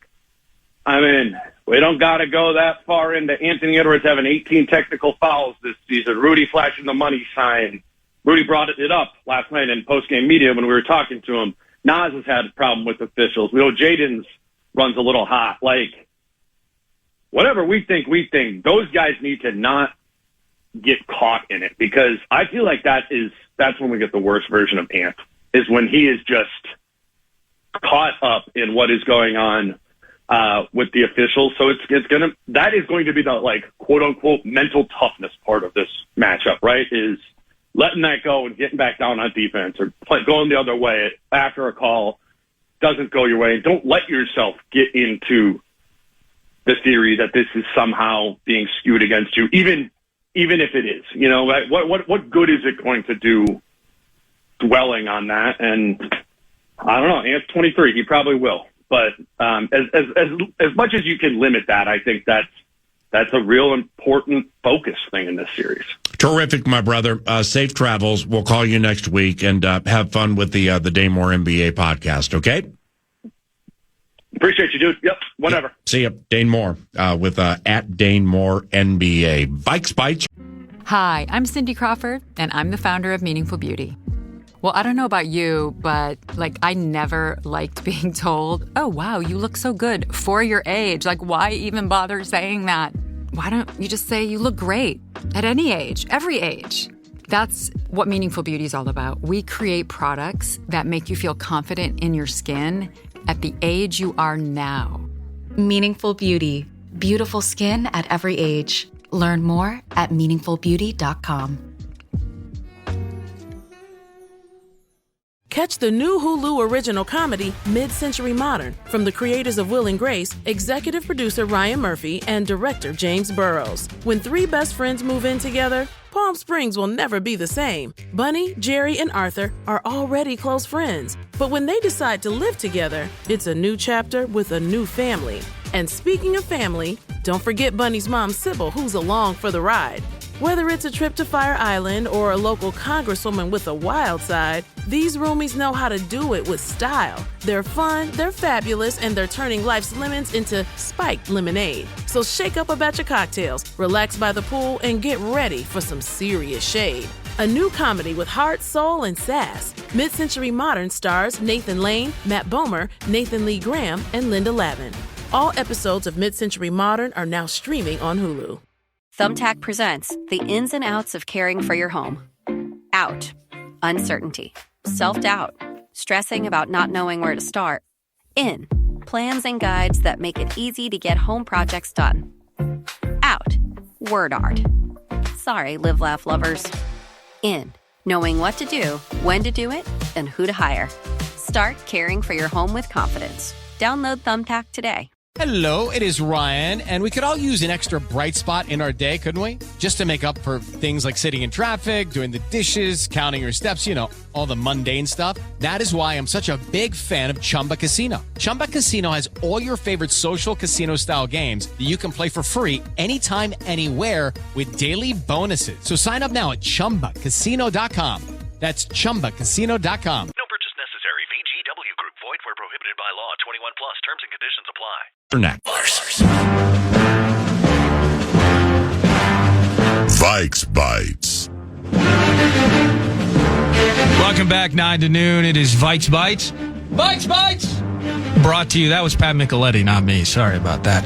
S21: I mean, we don't got to go that far into Anthony Edwards having 18 technical fouls this season, Rudy flashing the money sign. Rudy brought it up last night in post-game media when we were talking to him. Nas has had a problem with officials. We know Jaden's runs a little hot. Like, whatever we think, those guys need to not get caught in it, because I feel like that's when we get the worst version of Ant, is when he is just caught up in what is going on with the officials. So that is going to be the, like, quote unquote mental toughness part of this matchup, right? Is letting that go and getting back down on defense, or going the other way after a call doesn't go your way. And don't let yourself get into the theory that this is somehow being skewed against you, even if it is. You know, what good is it going to do dwelling on that? And I don't know. Ant's 23. He probably will. But as much as you can limit that, I think that's a real important focus thing in this series.
S9: Terrific, my brother. Safe travels. We'll call you next week, and have fun with the Dane Moore NBA podcast, okay?
S21: Appreciate you, dude. Yep, whatever.
S9: Yep. See you, Dane Moore, with at Dane Moore NBA. Vikes Bites.
S15: Hi, I'm Cindy Crawford, and I'm the founder of Meaningful Beauty. Well, I don't know about you, but, like, I never liked being told, oh, wow, you look so good for your age. Like, why even bother saying that? Why don't you just say you look great at any age, every age? That's what Meaningful Beauty is all about. We create products that make you feel confident in your skin at the age you are now.
S16: Meaningful Beauty. Beautiful skin at every age. Learn more at meaningfulbeauty.com.
S17: Catch the new Hulu original comedy, Mid-Century Modern, from the creators of Will and Grace, executive producer Ryan Murphy, and director James Burrows. When three best friends move in together, Palm Springs will never be the same. Bunny, Jerry, and Arthur are already close friends. But when they decide to live together, it's a new chapter with a new family. And speaking of family, don't forget Bunny's mom, Sybil, who's along for the ride. Whether it's a trip to Fire Island or a local congresswoman with a wild side, these roomies know how to do it with style. They're fun, they're fabulous, and they're turning life's lemons into spiked lemonade. So shake up a batch of cocktails, relax by the pool, and get ready for some serious shade. A new comedy with heart, soul, and sass. Mid-Century Modern stars Nathan Lane, Matt Bomer, Nathan Lee Graham, and Linda Lavin. All episodes of Mid-Century Modern are now streaming on Hulu.
S18: Thumbtack presents the ins and outs of caring for your home. Out. Uncertainty. Self-doubt. Stressing about not knowing where to start. In. Plans and guides that make it easy to get home projects done. Out. Word art. Sorry, live, laugh, lovers. In. Knowing what to do, when to do it, and who to hire. Start caring for your home with confidence. Download Thumbtack today.
S19: Hello, it is Ryan, and we could all use an extra bright spot in our day, couldn't we? Just to make up for things like sitting in traffic, doing the dishes, counting your steps, you know, all the mundane stuff. That is why I'm such a big fan of Chumba Casino. Chumba Casino has all your favorite social casino-style games that you can play for free anytime, anywhere with daily bonuses. So sign up now at ChumbaCasino.com. That's ChumbaCasino.com.
S20: No purchase necessary. VGW Group. Void where prohibited by law. 21 plus. Terms and conditions apply.
S8: Vikes Bites.
S11: Welcome back, 9 to noon. It is Vikes Bites. Vikes Bites! Brought to you, that was Pat Micheletti, not me. Sorry about that.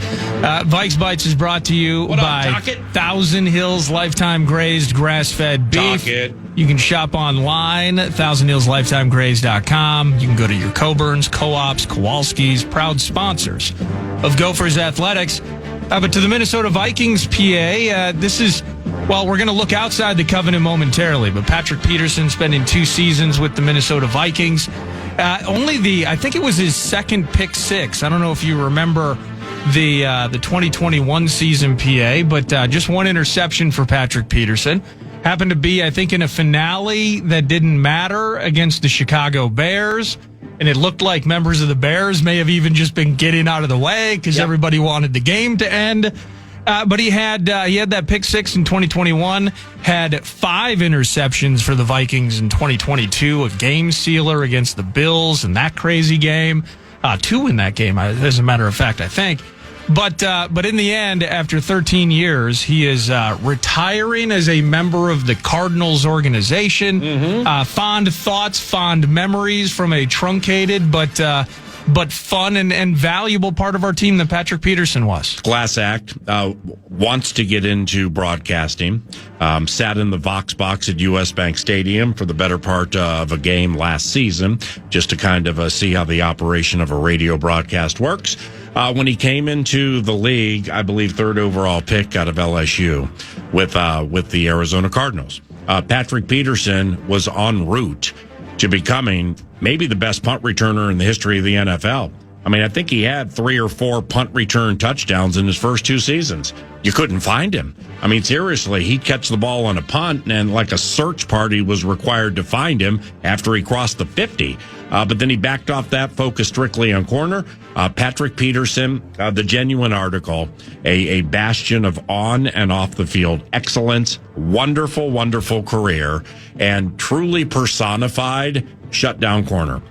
S11: Vikes Bites is brought to you by Thousand Hills Lifetime Grazed Grass-Fed Beef. You can shop online at thousandhillslifetimegrazed.com. You can go to your Coburns, Co-ops, Kowalski's, proud sponsors of Gophers Athletics. But to the Minnesota Vikings, PA, this is, well, we're going to look outside the covenant momentarily, but Patrick Peterson spending 2 seasons with the Minnesota Vikings. I think it was his second pick six. I don't know if you remember the 2021 season, PA, but just 1 interception for Patrick Peterson. Happened to be, I think, in a finale that didn't matter against the Chicago Bears. And it looked like members of the Bears may have even just been getting out of the way because everybody wanted the game to end. But he had that pick six in 2021, had 5 interceptions for the Vikings in 2022, a game sealer against the Bills in that crazy game. 2 in that game, as a matter of fact, I think. But in the end, after 13 years, he is retiring as a member of the Cardinals organization. Fond thoughts, fond memories from a truncated but fun and valuable part of our team that Patrick Peterson was.
S9: Glass act, wants to get into broadcasting, sat in the Vox box at U.S. Bank Stadium for the better part of a game last season, just to kind of see how the operation of a radio broadcast works. When he came into the league, I believe 3rd overall pick out of LSU with the Arizona Cardinals. Patrick Peterson was en route to becoming maybe the best punt returner in the history of the NFL. I mean, I think he had 3 or 4 punt return touchdowns in his first 2 seasons. You couldn't find him. I mean, seriously, he'd catch the ball on a punt, and like a search party was required to find him after he crossed the 50. But then he backed off that, focused strictly on corner. Patrick Peterson, the Genuine article, a bastion of on and off the field excellence, wonderful, wonderful career, and truly personified shutdown corner.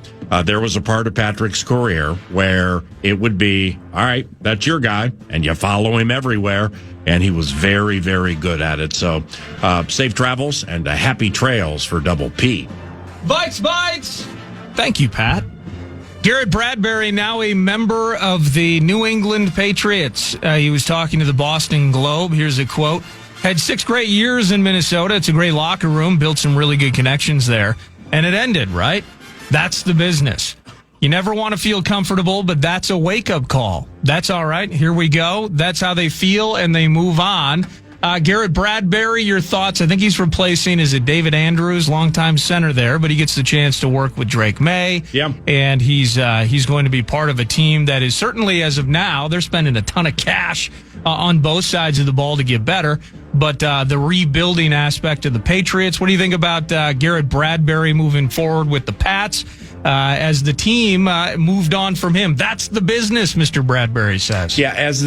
S9: There was a part of Patrick's career where it would be, all right, that's your guy, and you follow him everywhere, and he was very, very good at it. So safe travels and happy trails for Double P.
S11: Vikes Bites! Thank you, Pat. Garrett Bradbury, now a member of the New England Patriots. He was talking to the Boston Globe. Here's a quote. Had 6 great years in Minnesota. It's a great locker room. Built some really good connections there. And it ended, right? That's the business. You never want to feel comfortable, but that's a wake-up call. That's all right. Here we go. That's how they feel, and they move on. Garrett Bradbury, your thoughts? I think he's replacing, is it David Andrews, longtime center there, but he gets the chance to work with Drake May.
S9: Yeah.
S11: And he's going to be part of a team that is certainly, as of now, they're spending a ton of cash on both sides of the ball to get better. But the rebuilding aspect of the Patriots, what do you think about Garrett Bradbury moving forward with the Pats as the team moved on from him? That's the business, Mr. Bradbury says.
S9: Yeah, if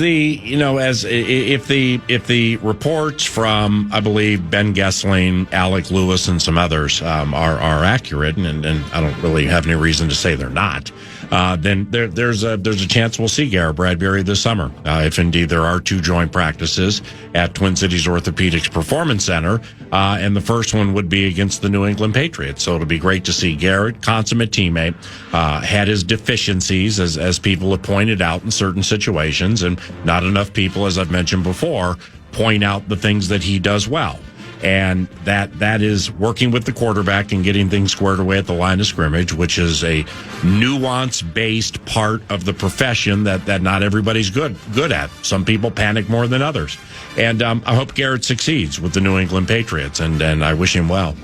S9: the reports from, I believe, Ben Gessling, Alec Lewis, and some others are accurate, and I don't really have any reason to say they're not, then there's a chance we'll see Garrett Bradbury this summer, if indeed there are 2 joint practices at Twin Cities Orthopedics Performance Center, and the first one would be against the New England Patriots. So it'll be great to see Garrett, consummate teammate, had his deficiencies, as people have pointed out in certain situations, and not enough people, as I've mentioned before, point out the things that he does well. And that is working with the quarterback and getting things squared away at the line of scrimmage, which is a nuance-based part of the profession that not everybody's good at. Some people panic more than others. And I hope Garrett succeeds with the New England Patriots, and I wish him well.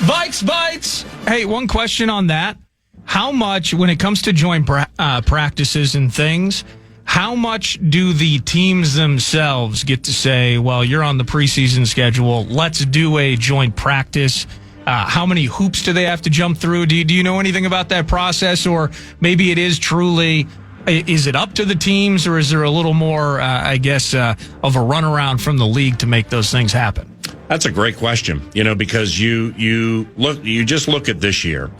S11: Vikes Bites! Hey, one question on that. How much, when it comes to joint practices and things, how much do the teams themselves get to say, well, you're on the preseason schedule, let's do a joint practice? How many hoops do they have to jump through? Do you know anything about that process? Or maybe it is truly, is it up to the teams, or is there a little more, of a runaround from the league to make those things happen?
S9: That's a great question, because you just look at this year,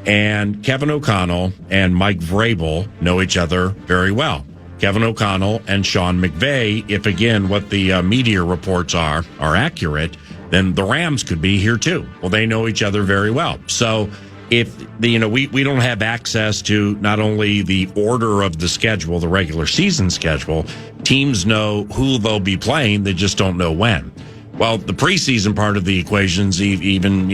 S9: and Kevin O'Connell and Mike Vrabel know each other very well. Kevin O'Connell and Sean McVay, if again what the media reports are accurate, then the Rams could be here too. Well, they know each other very well. So we don't have access to not only the order of the schedule, the regular season schedule, teams know who they'll be playing, they just don't know when. Well, the preseason part of the equation's even,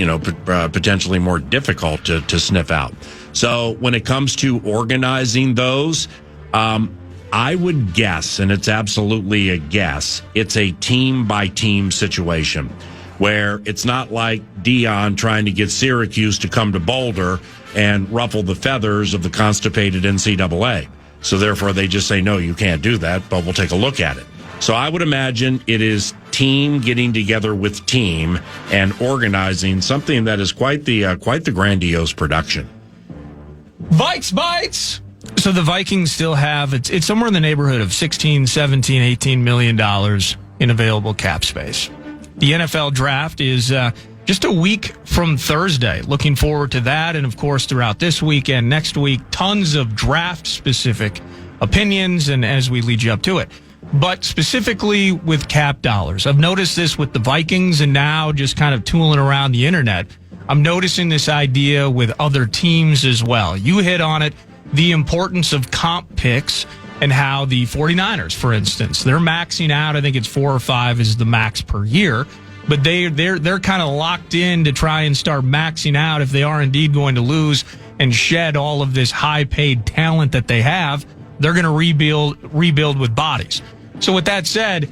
S9: potentially more difficult to sniff out. So when it comes to organizing those, I would guess, and it's absolutely a guess, it's a team-by-team situation where it's not like Dion trying to get Syracuse to come to Boulder and ruffle the feathers of the constipated NCAA. So therefore, they just say, no, you can't do that, but we'll take a look at it. So I would imagine it is team getting together with team and organizing something that is quite the grandiose production.
S11: Vikes Bites! So the Vikings still have, it's somewhere in the neighborhood of $16, $17, $18 million in available cap space. The NFL draft is just a week from Thursday. Looking forward to that. And, of course, throughout this weekend, next week, tons of draft-specific opinions and as we lead you up to it. But specifically with cap dollars, I've noticed this with the Vikings and now just kind of tooling around the internet. I'm noticing this idea with other teams as well. You hit on it, the importance of comp picks and how the 49ers, for instance, they're maxing out. I think it's 4 or 5 is the max per year. But they're kind of locked in to try and start maxing out if they are indeed going to lose and shed all of this high-paid talent that they have. They're going to rebuild with bodies. So with that said,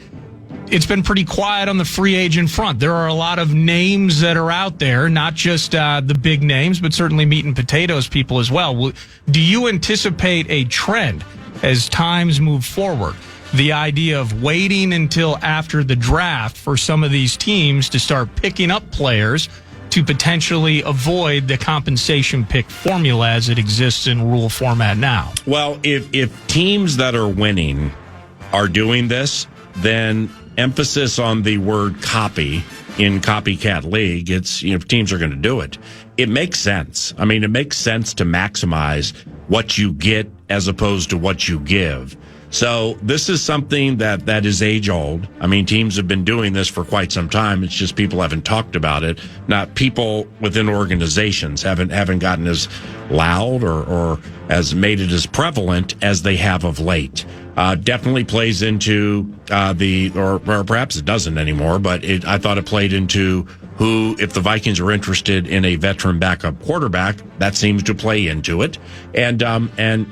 S11: it's been pretty quiet on the free agent front. There are a lot of names that are out there, not just the big names, but certainly meat and potatoes people as well. Do you anticipate a trend as times move forward? The idea of waiting until after the draft for some of these teams to start picking up players to potentially avoid the compensation pick formula as it exists in rule format now? Well,
S9: if teams that are winning are doing this, then emphasis on the word copy in copycat league, it's, teams are going to do it. It makes sense. I mean, it makes sense to maximize what you get as opposed to what you give. So this is something that is age old. I mean, teams have been doing this for quite some time. It's just people haven't talked about it. Not people within organizations haven't gotten as loud or as made it as prevalent as they have of late. Definitely plays into or perhaps it doesn't anymore, but I thought it played into who, if the Vikings are interested in a veteran backup quarterback, that seems to play into it, and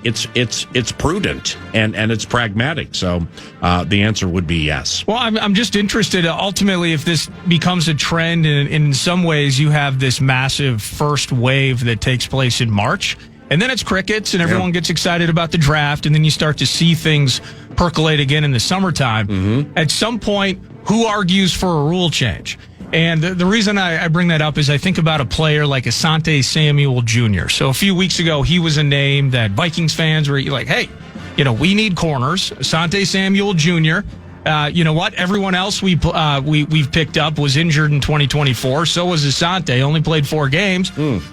S9: it's prudent and it's pragmatic. So the answer would be yes.
S11: Well, I'm just interested ultimately if this becomes a trend, and in some ways you have this massive first wave that takes place in March. And then it's crickets, and everyone gets excited about the draft, and then you start to see things percolate again in the summertime. Mm-hmm. At some point, who argues for a rule change? And the reason I bring that up is I think about a player like Asante Samuel Jr. So a few weeks ago, he was a name that Vikings fans were like, hey, we need corners. Asante Samuel Jr., you know what? Everyone else we've picked up was injured in 2024. So was Asante. Only played 4 games,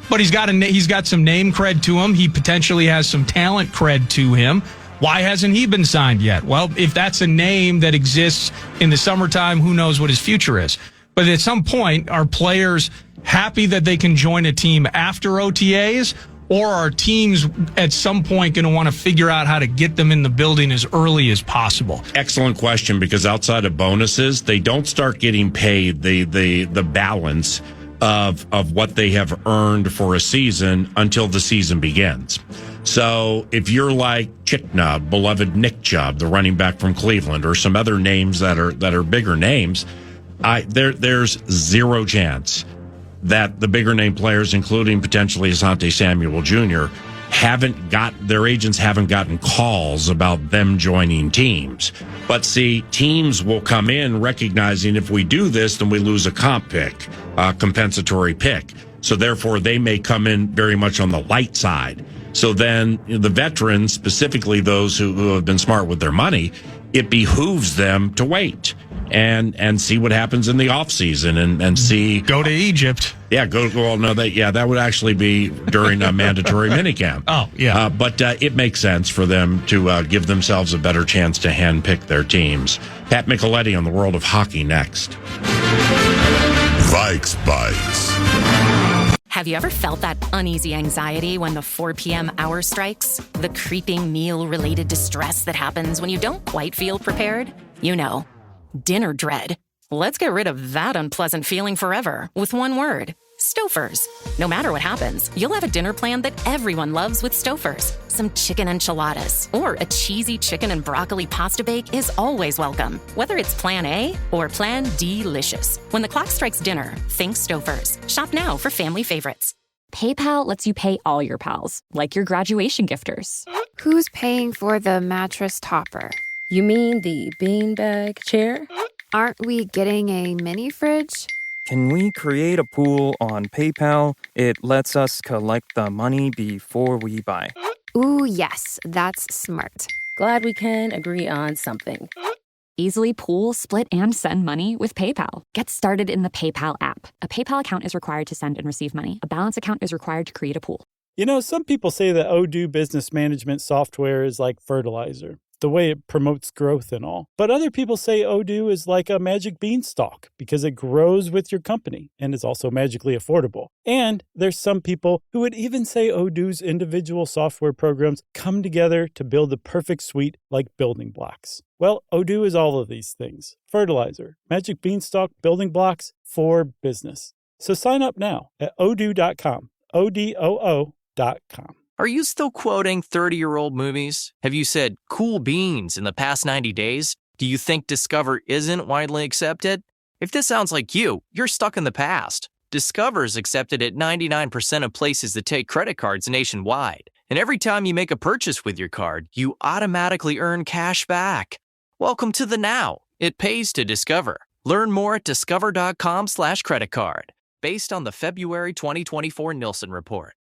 S11: but he's got some name cred to him. He potentially has some talent cred to him. Why hasn't he been signed yet? Well, if that's a name that exists in the summertime, who knows what his future is? But at some point, are players happy that they can join a team after OTAs? Or are teams at some point going to want to figure out how to get them in the building as early as possible?
S9: Excellent question, because outside of bonuses, they don't start getting paid the balance of what they have earned for a season until the season begins. So if you're like Chicknub, beloved Nick Chubb, the running back from Cleveland, or some other names that are bigger names, there's zero chance that the bigger name players, including potentially Asante Samuel Jr., their agents haven't gotten calls about them joining teams. But see, teams will come in recognizing if we do this, then we lose a comp pick, a compensatory pick. So therefore, they may come in very much on the light side. So then the veterans, specifically those who have been smart with their money, it behooves them to wait and see what happens in the offseason and see.
S11: Go to Egypt.
S9: Yeah, that would actually be during a mandatory minicamp.
S11: Oh, yeah.
S9: But it makes sense for them to give themselves a better chance to handpick their teams. Pat Micheletti on the World of Hockey next.
S1: Vikes Bites. Have you ever felt that uneasy anxiety when the 4 p.m. hour strikes? The creeping meal-related distress that happens when you don't quite feel prepared? You know, dinner dread. Let's get rid of that unpleasant feeling forever with one word. Stouffer's. No matter what happens, you'll have a dinner plan that everyone loves with Stouffer's. Some chicken enchiladas or a cheesy chicken and broccoli pasta bake is always welcome, whether it's Plan A or Plan D-licious. When the clock strikes dinner, think Stouffer's. Shop now for family favorites.
S2: PayPal lets you pay all your pals, like your graduation gifters.
S3: Who's paying for the mattress topper?
S4: You mean the beanbag chair?
S3: Aren't we getting a mini fridge?
S5: Can we create a pool on PayPal? It lets us collect the money before we buy.
S3: Ooh, yes, that's smart.
S4: Glad we can agree on something.
S2: Easily pool, split, and send money with PayPal. Get started in the PayPal app. A PayPal account is required to send and receive money. A balance account is required to create a pool.
S22: You know, some people say that Odoo business management software is like fertilizer, the way it promotes growth and all. But other people say Odoo is like a magic beanstalk because it grows with your company and is also magically affordable. And there's some people who would even say Odoo's individual software programs come together to build the perfect suite like building blocks. Well, Odoo is all of these things. Fertilizer, magic beanstalk, building blocks for business. So sign up now at odoo.com, ODOO.com.
S23: Are you still quoting 30-year-old movies? Have you said cool beans in the past 90 days? Do you think Discover isn't widely accepted? If this sounds like you, you're stuck in the past. Discover is accepted at 99% of places that take credit cards nationwide. And every time you make a purchase with your card, you automatically earn cash back. Welcome to the now. It pays to Discover. Learn more at discover.com/creditcard. Based on the February 2024 Nielsen report.